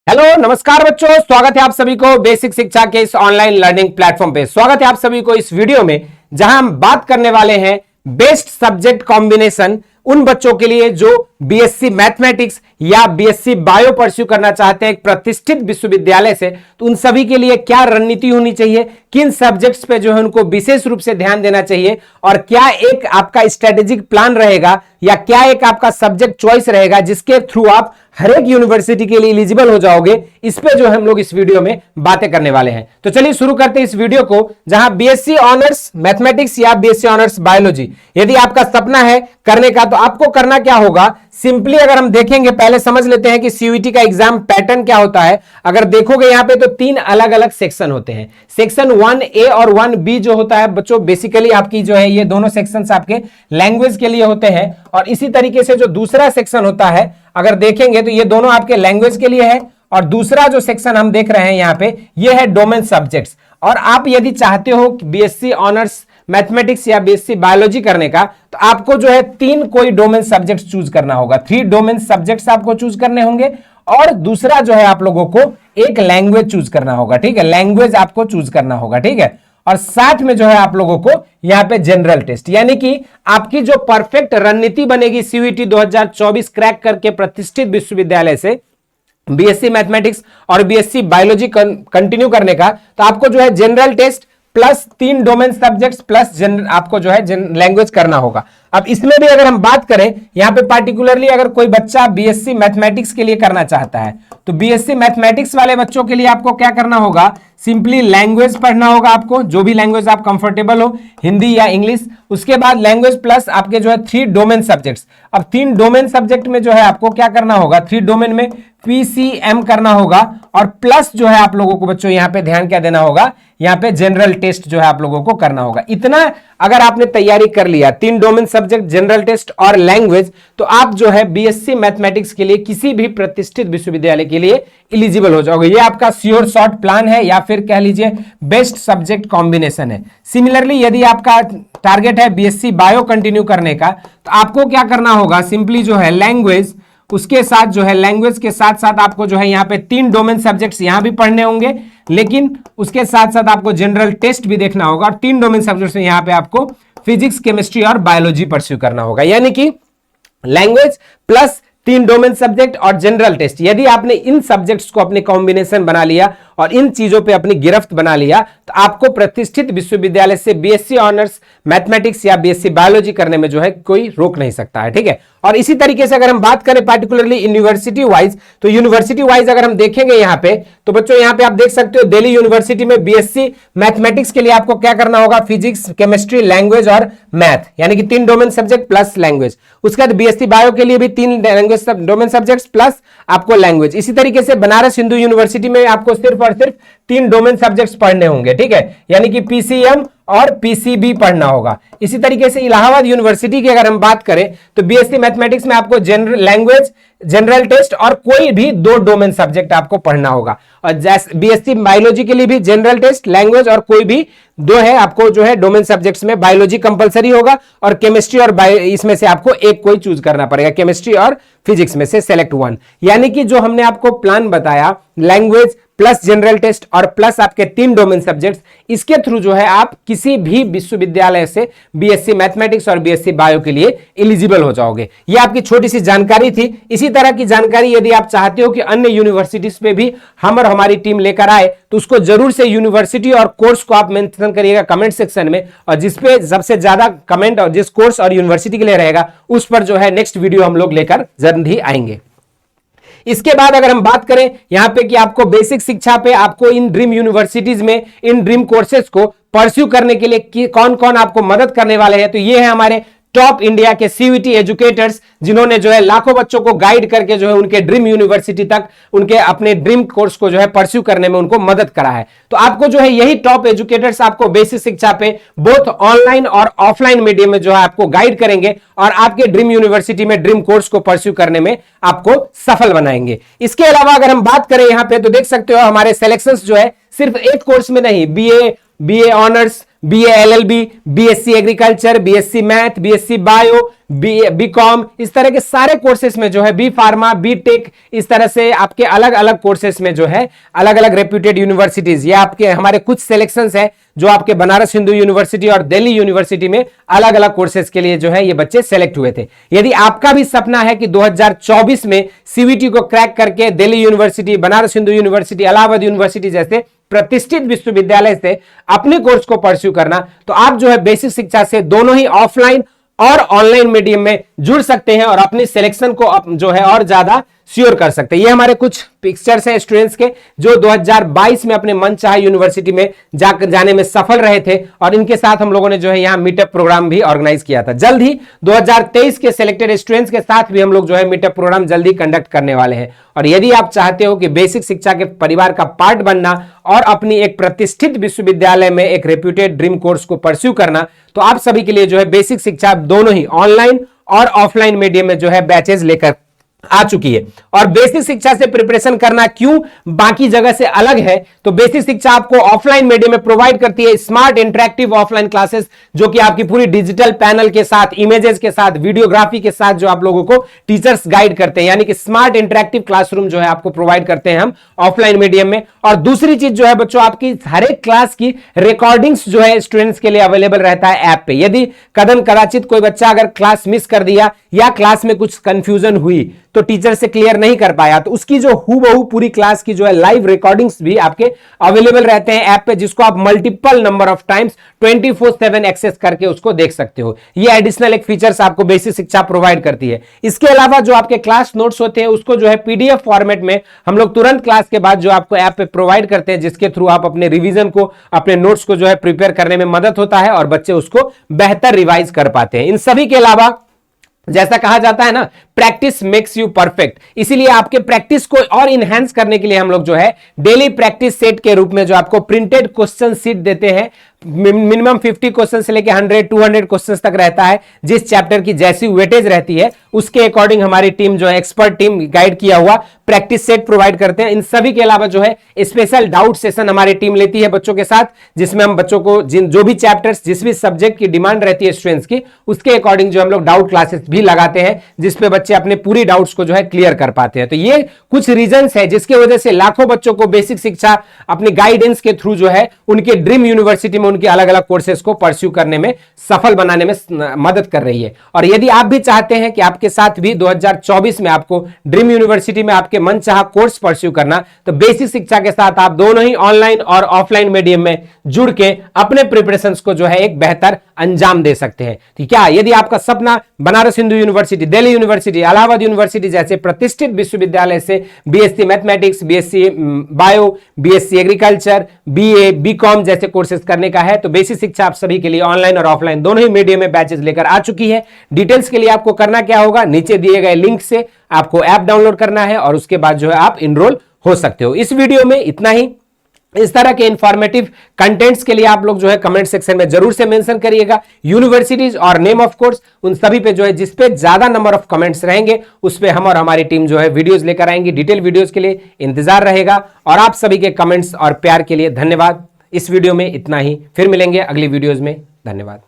Hello नमस्कार बच्चों, स्वागत है आप सभी को बेसिक शिक्षा के इस ऑनलाइन लर्निंग प्लेटफॉर्म पे। स्वागत है आप सभी को इस वीडियो में जहां हम बात करने वाले हैं बेस्ट सब्जेक्ट कॉम्बिनेशन उन बच्चों के लिए जो बीएससी मैथमेटिक्स या बीएससी बायो परस्यू करना चाहते हैं एक प्रतिष्ठित विश्वविद्यालय से। तो उन सभी के लिए क्या रणनीति होनी चाहिए, किन सब्जेक्ट्स पे जो है उनको विशेष रूप से ध्यान देना चाहिए और क्या एक आपका स्ट्रेटेजिक प्लान रहेगा या क्या एक आपका सब्जेक्ट चॉइस रहेगा जिसके थ्रू आप हर एक यूनिवर्सिटी के लिए एलिजिबल हो जाओगे, इस पे जो हम लोग इस वीडियो में बातें करने वाले हैं। तो चलिए शुरू करते हैं इस वीडियो को, जहां बीएससी ऑनर्स मैथमेटिक्स या बीएससी ऑनर्स बायोलॉजी यदि आपका सपना है करने का, तो आपको करना क्या होगा। सिंपली अगर हम देखेंगे, पहले समझ लेते हैं कि सीयूईटी का एग्जाम पैटर्न क्या होता है। अगर देखोगे यहां पे तो तीन अलग अलग सेक्शन होते हैं। सेक्शन 1A और 1B जो होता है बच्चों, बेसिकली आपकी जो है ये दोनों सेक्शंस आपके लैंग्वेज के लिए होते हैं। और इसी तरीके से जो दूसरा सेक्शन होता है अगर देखेंगे तो ये दोनों आपके लैंग्वेज के लिए है। और दूसरा जो सेक्शन हम देख रहे हैं यहां पे ये है डोमेन सब्जेक्ट्स। और आप यदि चाहते हो बीएससी ऑनर्स मैथमेटिक्स या बीएससी बायोलॉजी करने का, तो आपको जो है तीन कोई डोमेन सब्जेक्ट्स चूज करना होगा। 3 डोमेन सब्जेक्ट्स आपको चूज करने होंगे और दूसरा जो है आप लोगों को एक लैंग्वेज चूज करना होगा। ठीक है, लैंग्वेज आपको चूज करना होगा। ठीक है, और साथ में जो है आप लोगों को यहां पे जनरल टेस्ट, यानी कि आपकी जो परफेक्ट रणनीति बनेगी सीयूईटी 2024 क्रैक करके प्रतिष्ठित विश्वविद्यालय से बीएससी मैथमेटिक्स और बीएससी बायोलॉजी कंटिन्यू करने का, तो आपको जो है general test plus 3 domain subjects plus आपको जो है लैंग्वेज करना होगा। अब इसमें भी अगर हम बात करें यहां पे पार्टिकुलरली अगर कोई बच्चा बीएससी मैथमेटिक्स के लिए करना चाहता है, तो बीएससी मैथमेटिक्स वाले बच्चों के लिए आपको क्या करना होगा, सिंपली लैंग्वेज पढ़ना होगा। आपको जो भी लैंग्वेज आप कंफर्टेबल हो, हिंदी या इंग्लिश, उसके बाद लैंग्वेज प्लस आपके जो है 3 डोमेन सब्जेक्ट्स। अब 3 डोमेन सब्जेक्ट में जो है आपको क्या करना होगा, 3 डोमेन में पीसीएम करना होगा और प्लस जो है आप लोगों को बच्चों यहां पे ध्यान क्या देना होगा, यहां पे जनरल टेस्ट जो है आप लोगों को करना होगा। इतना अगर आपने तैयारी कर लिया, 3 डोमेन सब्जेक्ट, जनरल टेस्ट और लैंग्वेज, तो आप जो है बीएससी मैथमेटिक्स के लिए किसी भी प्रतिष्ठित विश्वविद्यालय के लिए एलिजिबल हो जाओगे। ये आपका श्योर शॉर्ट प्लान है या फिर कह लीजिए बेस्ट सब्जेक्ट कॉम्बिनेशन है। सिमिलरली यदि आपका टारगेट है बीएससी बायो कंटिन्यू करने का, तो आपको क्या करना होगा, सिंपली जो है लैंग्वेज, उसके साथ जो है लैंग्वेज के साथ साथ आपको जो है यहाँ पे 3 डोमेन सब्जेक्ट्स यहां भी पढ़ने होंगे, लेकिन उसके साथ साथ आपको जनरल टेस्ट भी देखना होगा। और 3 डोमेन सब्जेक्ट्स में यहां पे आपको फिजिक्स, केमिस्ट्री और बायोलॉजी परस्यू करना होगा, यानी कि लैंग्वेज प्लस 3 डोमेन सब्जेक्ट और जनरल टेस्ट। यदि आपने इन सब्जेक्ट्स को अपने कॉम्बिनेशन बना लिया और इन चीजों पे अपनी गिरफ्त बना लिया, तो आपको प्रतिष्ठित विश्वविद्यालय से बीएससी ऑनर्स मैथमेटिक्स या बीएससी बायोलॉजी करने में जो है कोई रोक नहीं सकता है। ठीक है, और इसी तरीके से अगर हम बात करें पार्टिकुलरली यूनिवर्सिटी वाइज, तो यूनिवर्सिटी वाइज अगर हम देखेंगे यहां पे, तो बच्चों यहां पे आप देख सकते हो दिल्ली यूनिवर्सिटी में बीएससी मैथमेटिक्स के लिए आपको क्या करना होगा, फिजिक्स, केमिस्ट्री, लैंग्वेज और मैथ, यानी कि 3 डोमेन सब्जेक्ट प्लस लैंग्वेज। उसके बाद बीएससी बायो के लिए भी 3 लैंग्वेज डोमेन सब्जेक्ट्स प्लस आपको लैंग्वेज। इसी तरीके से बनारस हिंदू यूनिवर्सिटी में आपको सिर्फ और सिर्फ 3 डोमेन सब्जेक्ट्स पढ़ने होंगे। ठीक है, यानी कि पीसीएम और पीसीबी पढ़ना होगा। इसी तरीके से इलाहाबाद यूनिवर्सिटी की अगर हम बात करें, तो बीएससी मैथमेटिक्स में आपको जनरल लैंग्वेज, जनरल टेस्ट और कोई भी 2 डोमेन सब्जेक्ट आपको पढ़ना होगा। और बीएससी बायोलॉजी के लिए भी जनरल टेस्ट, लैंग्वेज और कोई भी 2 है आपको जो है डोमेन सब्जेक्ट्स में। बायोलॉजी कंपलसरी होगा और केमिस्ट्री और इसमें से आपको एक कोई चूज करना पड़ेगा, केमिस्ट्री और फिजिक्स में से सेलेक्ट 1। यानी कि जो हमने आपको प्लान बताया, लैंग्वेज प्लस जनरल टेस्ट और प्लस आपके 3 डोमेन सब्जेक्ट्स, इसके थ्रू जो है आप किसी भी विश्वविद्यालय से बीएससी मैथमेटिक्स और बीएससी बायो के लिए एलिजिबल हो जाओगे। ये आपकी छोटी सी जानकारी थी। इसी तरह की जानकारी यदि आप चाहते हो कि अन्य यूनिवर्सिटीज पे भी हम और हमारी टीम लेकर आए, तो उसको जरूर से यूनिवर्सिटी और कोर्स को आप मेंशन करिएगा कमेंट सेक्शन में, और जिसपे सबसे ज्यादा कमेंट और जिस कोर्स और यूनिवर्सिटी के लिए रहेगा उस पर जो है नेक्स्ट वीडियो हम लोग लेकर जल्द ही आएंगे। इसके बाद अगर हम बात करें यहां पे कि आपको बेसिक शिक्षा पे आपको इन ड्रीम यूनिवर्सिटीज में इन ड्रीम कोर्सेज को परस्यू करने के लिए कौन कौन आपको मदद करने वाले हैं, तो ये है हमारे टॉप इंडिया के सीयूईटी एजुकेटर्स, जिन्होंने जो है लाखों बच्चों को गाइड करके जो है उनके ड्रीम यूनिवर्सिटी तक, उनके अपने ड्रीम कोर्स को जो है परस्यू करने में उनको मदद करा है। तो आपको जो है यही टॉप एजुकेटर्स आपको बेसिक शिक्षा पे बोथ ऑनलाइन और ऑफलाइन मीडियम में जो है आपको गाइड करेंगे और आपके ड्रीम यूनिवर्सिटी में ड्रीम कोर्स को परस्यू करने में आपको सफल बनाएंगे। इसके अलावा अगर हम बात करें यहां पे, तो देख सकते हो हमारे सिलेक्शंस जो है सिर्फ एक कोर्स में नहीं, BA honours BA LLB, BSc agriculture, BSc math, BSc bio, BCom, इस तरह के सारे कोर्सेस में जो है बी फार्मा, बी टेक, इस तरह से आपके अलग अलग कोर्सेस में जो है अलग अलग रेप्यूटेड यूनिवर्सिटीज, ये आपके हमारे कुछ सिलेक्शंस है जो आपके बनारस हिंदू यूनिवर्सिटी और दिल्ली यूनिवर्सिटी में अलग अलग कोर्सेज के लिए जो है ये बच्चे सेलेक्ट हुए थे। यदि आपका भी सपना है कि 2024 में सीवीटी को क्रैक करके Delhi university, Banaras Hindu university, Allahabad university जैसे प्रतिष्ठित विश्वविद्यालय से अपने कोर्स को परस्यू करना, तो आप जो है बेसिक शिक्षा से दोनों ही ऑफलाइन और ऑनलाइन मीडियम में जुड़ सकते हैं और अपनी सिलेक्शन को जो है और ज्यादा श्योर कर सकते हैं। ये हमारे कुछ पिक्चर्स हैं स्टूडेंट्स के जो 2022 में अपने मनचाहे यूनिवर्सिटी में जाने में सफल रहे थे, और इनके साथ हम लोगों ने जो है यहाँ मीटअप प्रोग्राम भी ऑर्गेनाइज किया था। जल्द ही 2023 के सिलेक्टेड स्टूडेंट्स के साथ भी हम लोग जो है मीटअप प्रोग्राम जल्दी कंडक्ट करने वाले हैं। और यदि आप चाहते हो कि बेसिक शिक्षा के परिवार का पार्ट बनना और अपनी एक प्रतिष्ठित विश्वविद्यालय में एक रेप्यूटेड ड्रीम कोर्स को परस्यू करना, तो आप सभी के लिए जो है बेसिक शिक्षा दोनों ही ऑनलाइन और ऑफलाइन मीडियम में जो है बैचेज लेकर आ चुकी है। और बेसिक शिक्षा से प्रिपरेशन करना क्यों बाकी जगह से अलग है, तो बेसिक शिक्षा आपको ऑफलाइन मीडियम में प्रोवाइड करती है स्मार्ट इंटरेक्टिव ऑफलाइन क्लासेस, जो कि आपकी पूरी डिजिटल पैनल के साथ, इमेजेस के साथ, वीडियोग्राफी के साथ जो आप लोगों को टीचर्स गाइड करते हैं, यानी कि स्मार्ट इंटरेक्टिव क्लासरूम जो है आपको प्रोवाइड करते हैं हम ऑफलाइन मीडियम में। और दूसरी चीज जो है बच्चों, आपकी हर एक क्लास की रिकॉर्डिंग्स जो है स्टूडेंट्स के लिए अवेलेबल रहता है ऐप पे। यदि कदम कदाचित कोई बच्चा अगर क्लास मिस कर दिया या क्लास में कुछ कंफ्यूजन हुई तो टीचर से क्लियर नहीं कर पाया, तो उसकी जो हूबहू पूरी क्लास की जो है लाइव रिकॉर्डिंग्स भी आपके अवेलेबल रहते हैं ऐप पे, जिसको आप multiple number of times 24/7 access करके उसको देख सकते हो। ये एडिशनल एक फीचर्स आपको बेसिक शिक्षा प्रोवाइड करती है। इसके अलावा जो आपके क्लास नोट्स होते हैं उसको जो है पीडीएफ फॉर्मेट में हम लोग तुरंत क्लास के बाद जो आपको ऐप पे प्रोवाइड करते हैं, जिसके थ्रू आप अपने रिवीजन को, अपने नोट्स को जो है प्रिपेयर करने में मदद होता है और बच्चे उसको बेहतर रिवाइज कर पाते हैं। इन सभी के अलावा जैसा कहा जाता है ना, प्रैक्टिस मेक्स यू परफेक्ट, इसीलिए आपके प्रैक्टिस को और इनहेंस करने के लिए हम लोग जो है डेली प्रैक्टिस सेट के रूप में जो आपको प्रिंटेड क्वेश्चन सीट देते हैं। मिनिमम 50 क्वेश्चन से लेकर 100-200 क्वेश्चन तक रहता है। जिस चैप्टर की जैसी वेटेज रहती है उसके अकॉर्डिंग हमारी टीम जो है, एक्सपर्ट टीम गाइड किया हुआ प्रैक्टिस सेट प्रोवाइड करते हैं। इन सभी के अलावा जो है स्पेशल डाउट सेशन हमारी टीम लेती है बच्चों के साथ, जिसमें हम बच्चों को जो भी चैप्टर्स, जिस भी सब्जेक्ट की डिमांड रहती है स्टूडेंट्स की, उसके अकॉर्डिंग जो हम लोग डाउट क्लासेस भी लगाते हैं, जिसपे बच्चे अपने पूरी डाउट्स को जो है क्लियर कर पाते हैं। तो ये कुछ रीजंस है जिसके वजह से लाखों बच्चों को बेसिक शिक्षा अपनी गाइडेंस के थ्रू जो है उनके ड्रीम यूनिवर्सिटी में उनके अलग अलग कोर्सेज को परस्यू करने में, सफल बनाने में मदद कर रही है। और यदि आप भी चाहते हैं कि आपके साथ भी 2024 में आपको ड्रीम यूनिवर्सिटी में आपके मनचाहा कोर्स परस्यू करना, तो बेसिक शिक्षा के साथ आप दोनों ही ऑनलाइन और ऑफलाइन मीडियम में जुड़ के अपने प्रिपरेशंस को जो है एक बेहतर अंजाम दे सकते हैं। तो क्या यदि आपका सपना Banaras Hindu university, Delhi university, Allahabad university जैसे प्रतिष्ठित विश्वविद्यालय से BSc mathematics, BSc bio, BSc agriculture, BA, BCom जैसे कोर्सेज करने का है, तो बेसिक शिक्षा आप सभी के लिए ऑनलाइन और ऑफलाइन दोनों ही मीडियम में बैचेस लेकर आ चुकी है। डिटेल्स के लिए आपको करना क्या होगा, नीचे दिए गए लिंक से आपको ऐप डाउनलोड करना है और उसके बाद जो है आप इनरोल हो सकते हो। इस वीडियो में इतना ही। इस तरह के इंफॉर्मेटिव कंटेंट्स के लिए आप लोग जो है कमेंट सेक्शन में जरूर से मेंशन करिएगा यूनिवर्सिटीज और नेम ऑफ कोर्स, उन सभी पे जो है जिस पे ज्यादा नंबर ऑफ कमेंट्स रहेंगे उस पे हम और हमारी टीम जो है वीडियोस लेकर आएंगे। डिटेल वीडियोस के लिए इंतजार रहेगा और आप सभी के कमेंट्स और प्यार के लिए धन्यवाद। इस वीडियो में इतना ही, फिर मिलेंगे अगली वीडियोज में। धन्यवाद।